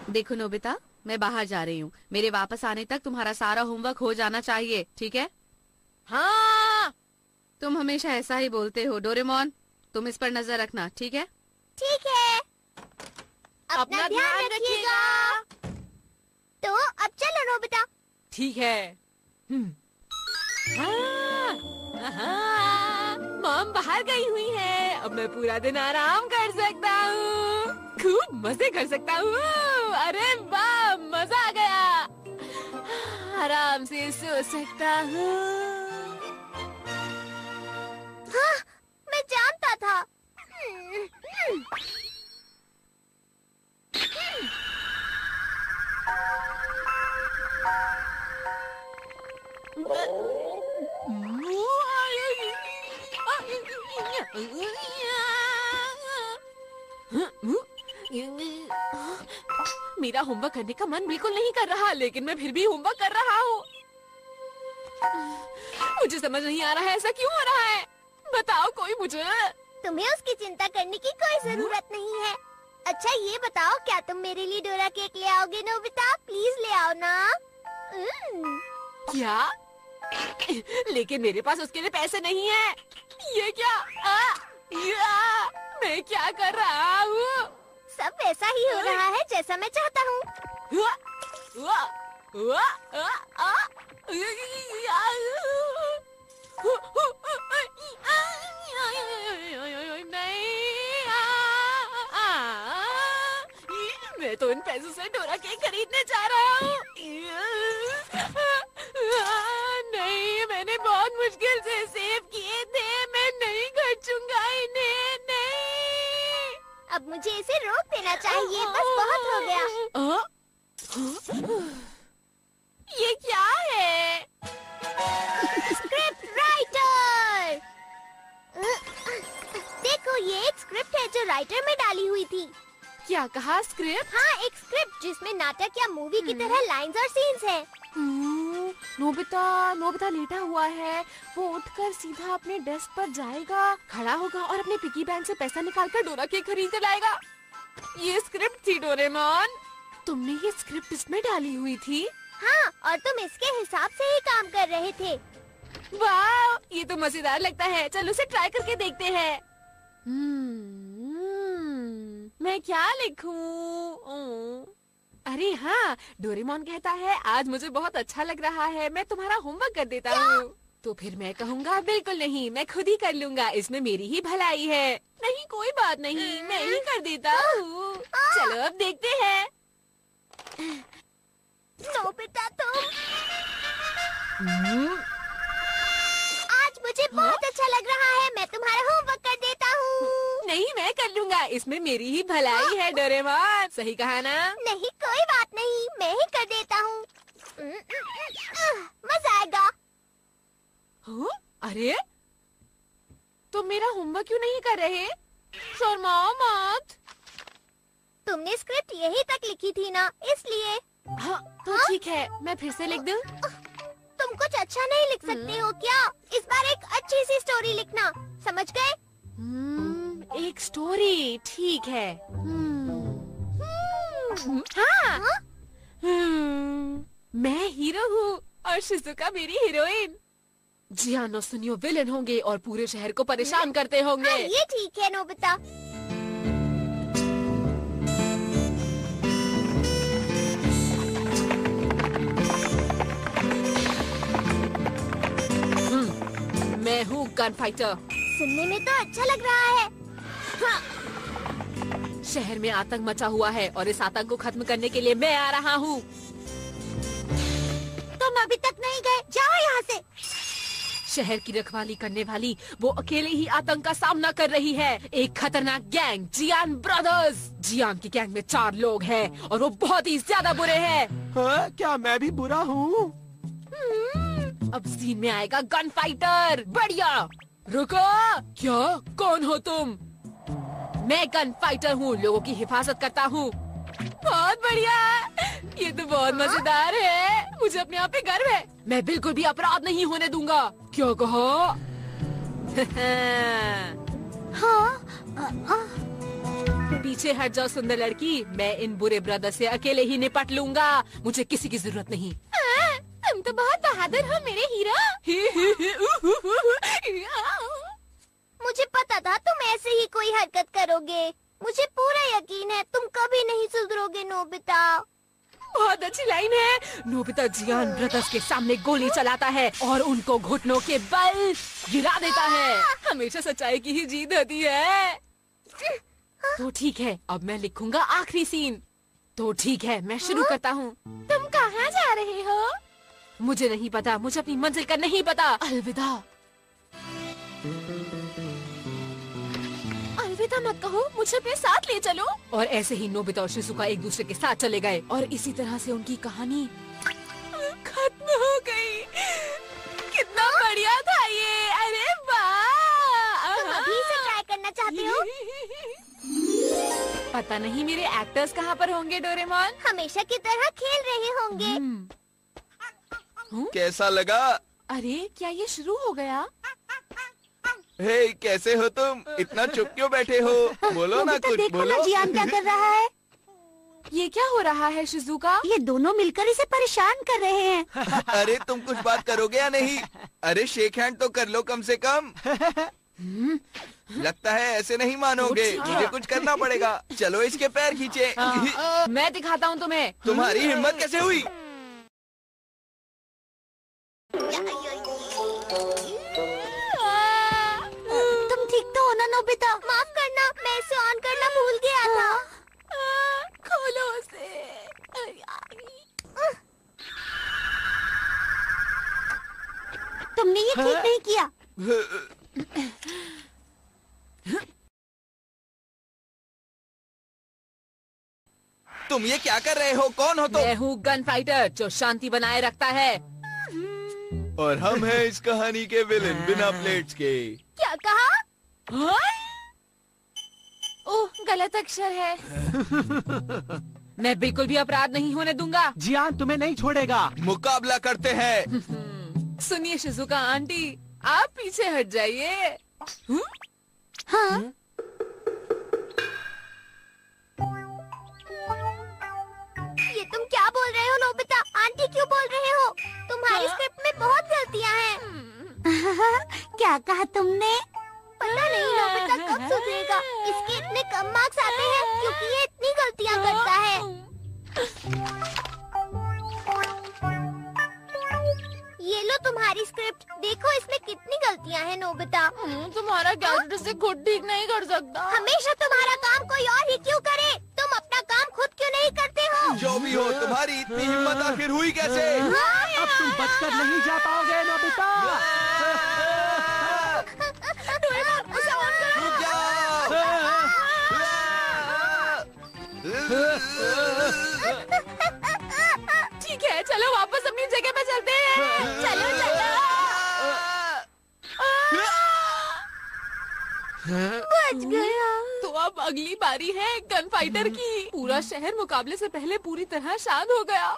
देखो नोबिता, मैं बाहर जा रही हूँ। मेरे वापस आने तक तुम्हारा सारा होमवर्क हो जाना चाहिए, ठीक है? हाँ। तुम हमेशा ऐसा ही बोलते हो। डोरेमोन, तुम इस पर नजर रखना, ठीक है? ठीक है। अपना ध्यान रखिएगा। तो अब चलो नोबिता। ठीक है। हाँ, हाँ, मॉम बाहर गई हुई है। अब मैं पूरा दिन आराम कर सकता हूँ, खूब मजे कर सकता हूँ। अरे वाह, मजा आ गया। आराम से सो सकता हूँ। हाँ, मैं जानता था। मेरा होमवर्क करने का मन बिल्कुल नहीं कर रहा, लेकिन मैं फिर भी होमवर्क कर रहा हूँ। मुझे समझ नहीं आ रहा है ऐसा क्यों हो रहा है। बताओ कोई मुझे। तुम्हें उसकी चिंता करने की कोई जरूरत नहीं है। अच्छा ये बताओ, क्या तुम मेरे लिए डोरा केक ले आओगे नोबिता? प्लीज ले आओ ना। क्या? लेकिन मेरे पास उसके लिए पैसे नहीं है। ये क्या? मैं क्या कर रहा हूँ? सब वैसा ही हो रहा है जैसा मैं चाहता हूँ। मैं तो इन पैसों से डोरा केक खरीदने जा रहा हूँ। नहीं, मैंने बहुत मुश्किल से सेव किए थे। मैं नहीं खर्चूंगा इन्हें, नहीं। अब मुझे इसे रोक देना चाहिए। बस बहुत हो गया। ये क्या है? Script writer. देखो, ये एक स्क्रिप्ट है जो राइटर में डाली हुई थी। क्या कहा? स्क्रिप्ट? हाँ, एक स्क्रिप्ट जिसमें नाटक या मूवी की तरह लाइंस और सीन्स हैं। नोबिता लेटा हुआ है। वो उठकर सीधा अपने डेस्क पर जाएगा, खड़ा होगा और अपने पिगी बैंक से पैसा निकालकर डोरा केक खरीद कर लाएगा। ये स्क्रिप्ट थी डोरेमोन। तुमने ये स्क्रिप्ट इसमें डाली हुई थी? हाँ, और तुम इसके हिसाब से ही काम कर रहे थे। वाह, ये तो मजेदार लगता है। चलो उसे ट्राई करके देखते हैं। मैं क्या लिखूं? अरे हाँ, डोरेमोन कहता है आज मुझे बहुत अच्छा लग रहा है, मैं तुम्हारा होमवर्क कर देता हूँ। तो फिर मैं कहूँगा बिल्कुल नहीं, मैं खुद ही कर लूँगा, इसमें मेरी ही भलाई है। नहीं, कोई बात नहीं, मैं ही कर देता हूँ। चलो अब देखते हैं। नोबिता तुम आज मुझे बहुत अच्छा लग रहा है। मैं तुम्हारा होमवर्क कर देता हूँ। नहीं, मैं कर लूँगा, इसमें मेरी ही भलाई है डोरेमोन। सही कहा ना? नहीं, कोई बात नहीं, मैं ही कर देता हूँ। मजा आएगा। अरे, तुम मेरा होमवर्क क्यों नहीं कर रहे? शर्माओ मत। तुमने स्क्रिप्ट यही तक लिखी थी ना, इसलिए। हाँ, तो ठीक है, मैं फिर से लिख दूं? तुम कुछ अच्छा नहीं लिख सकते हो क्या? इस बार एक अच्छी सी स्टोरी लिखना, समझ गए? एक स्टोरी, ठीक है। हाँ। मैं हीरो हूँ और शिजुका मेरी हीरोइन। जियान और सुनियो विलेन होंगे और पूरे शहर को परेशान करते होंगे। हाँ, ये ठीक है नोबिता। मैं हूँ गन फाइटर। सुनने में तो अच्छा लग रहा है। हाँ। शहर में आतंक मचा हुआ है और इस आतंक को खत्म करने के लिए मैं आ रहा हूँ। तुम अभी तक नहीं गए, जाओ यहाँ से। शहर की रखवाली करने वाली वो अकेले ही आतंक का सामना कर रही है। एक खतरनाक गैंग, जियान ब्रदर्स। जियान की गैंग में 4 लोग हैं और वो बहुत ही ज्यादा बुरे हैं। हाँ, क्या मैं भी बुरा हूँ? अब सीन में आएगा गन फाइटर। बढ़िया। रुको, क्या? कौन हो तुम? मैं गन फाइटर हूँ, लोगों की हिफाजत करता हूँ। बहुत बढ़िया, ये तो बहुत मजेदार है। मुझे अपने आप पे गर्व है। मैं बिल्कुल भी अपराध नहीं होने दूंगा। क्या कहा? हाँ, पीछे हट जाओ सुंदर लड़की, मैं इन बुरे ब्रदर से अकेले ही निपट लूंगा, मुझे किसी की जरूरत नहीं। तुम तो बहुत बहादुर हो मेरे हीरो। मुझे पता था तुम ऐसे ही कोई हरकत करोगे। मुझे पूरा यकीन है तुम कभी नहीं सुधरोगे नोबिता। बहुत अच्छी लाइन है। नोबिता जियान ब्रदर्स के सामने गोली चलाता है और उनको घुटनों के बल गिरा देता है। हमेशा सच्चाई की ही जीत होती है। तो ठीक है, अब मैं लिखूंगा आखिरी सीन। तो ठीक है, मैं शुरू करता हूँ। तुम कहाँ जा रहे हो? मुझे नहीं पता, मुझे अपनी मंजिल का नहीं पता। अलविदा। अलविदा मत कहो, मुझे अपने साथ ले चलो। और ऐसे ही नोबिता और शिजुका एक दूसरे के साथ चले गए और इसी तरह से उनकी कहानी खत्म हो गई। कितना बढ़िया था ये। अरे वाह। तुम अभी से ट्राई करना चाहते हो? पता नहीं मेरे एक्टर्स कहाँ पर होंगे डोरेमोन। हमेशा की तरह खेल रहे होंगे। कैसा लगा? अरे क्या ये शुरू हो गया? हे, कैसे हो तुम? इतना चुप क्यों बैठे हो? बोलो ना कुछ, देखो बोलो। ना जियान क्या कर रहा है। ये क्या हो रहा है शिजुका? ये दोनों मिलकर इसे परेशान कर रहे हैं। अरे तुम कुछ बात करोगे या नहीं? अरे शेक हैंड तो कर लो कम से कम। लगता है ऐसे नहीं मानोगे, मुझे कुछ करना पड़ेगा। चलो इसके पैर खींचे। मैं दिखाता हूँ तुम्हें। तुम्हारी हिम्मत कैसे हुई? तुम ठीक तो हो ना नोबिता? माफ करना, मैं इसे ऑन करना भूल गया था। खोलो उसे। तुमने ये ठीक नहीं किया। तुम ये क्या कर रहे हो? कौन हो तुम? मैं हूँ गन फाइटर जो शांति बनाए रखता है। और हम हैं इस कहानी के विलेन बिना प्लेट्स के। क्या कहा? ओह, गलत अक्षर है। मैं बिल्कुल भी अपराध नहीं होने दूंगा। जियान तुम्हें नहीं छोड़ेगा। मुकाबला करते हैं। सुनिए शिजुका आंटी, आप पीछे हट जाइए। हाँ? ये तुम क्या बोल रहे हो नोबिता? आंटी क्यों बोल रहे हो? तुम्हारी स्क्रिप्ट में बहुत गलतियाँ हैं। क्या कहा तुमने? पता नहीं नोबिता कब सुधरेगा। इसके इतने कम मार्क्स आते हैं क्योंकि ये इतनी गलतियाँ करता है। ये लो तुम्हारी स्क्रिप्ट। देखो इसमें कितनी गलतियाँ हैं नोबिता। तुम्हारा कैरेक्टर से खुद ठीक नहीं कर सकता। हमेशा तुम्हारा काम कोई और ही क्यों करे? तुम अपना काम खुद क्यों नहीं करते हो? जो भी हो, तुम्हारी इतनी हिम्मत आखिर हुई कैसे? अब तुम बचकर नहीं जा पाओगे नोबिता। रुक जाओ। ठीक है, चलो वापस अपनी जगह पे चलते हैं। चलो चलो। बच गया। तो अब अगली बारी है गन फाइटर की। पूरा शहर मुकाबले से पहले पूरी तरह शांत हो गया।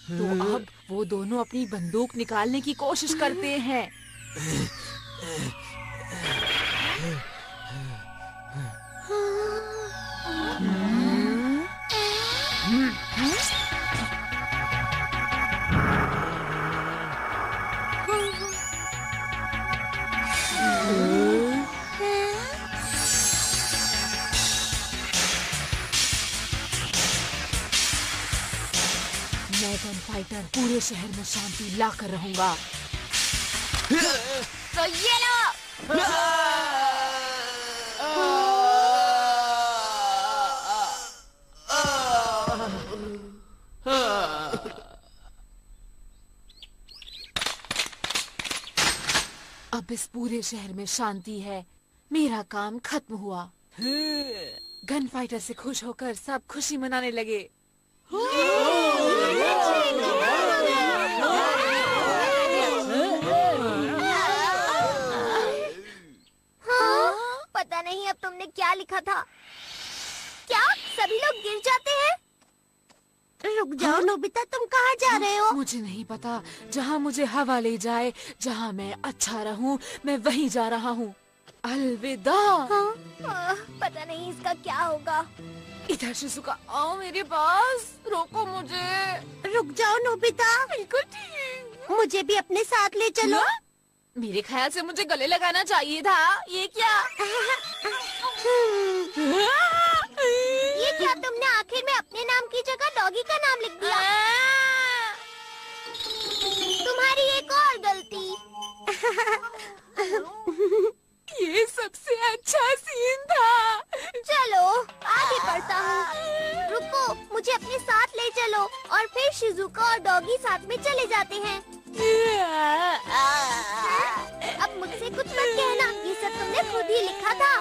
तो अब वो दोनों अपनी बंदूक निकालने की कोशिश करते हैं। मैं गन फाइटर पूरे शहर में शांति ला कर रहूंगा। तो ये लो। अब इस पूरे शहर में शांति है। मेरा काम खत्म हुआ। गन फाइटर से खुश होकर सब खुशी मनाने लगे। पता नहीं अब तुमने क्या लिखा था। क्या सभी लोग गिर जाते हैं? रुक जाओ नोबिता, तुम कहाँ जा रहे हो? मुझे नहीं पता, जहाँ मुझे हवा ले जाए, जहाँ मैं अच्छा रहूँ, मैं वहीं जा रहा हूँ। अलविदा। हाँ? पता नहीं इसका क्या होगा। इधर शिजुका, आओ मेरे पास, रोको मुझे। रुक जाओ नोबिता, बिल्कुल ठीक। मुझे भी अपने साथ ले चलो। हाँ? मेरे ख्याल से मुझे गले लगाना चाहिए था। ये क्या? ये क्या तुमने आखिर में अपने नाम की जगह डॉगी का नाम लिख दिया? तुम्हारी एक और गलती। ये सबसे अच्छा सीन था। चलो आगे बढ़ता हूँ। रुको, मुझे अपने साथ ले चलो और फिर शिजुका और डॉगी साथ में चले जाते हैं। अब मुझसे कुछ मत कहना, ये सब तुमने खुद ही लिखा था।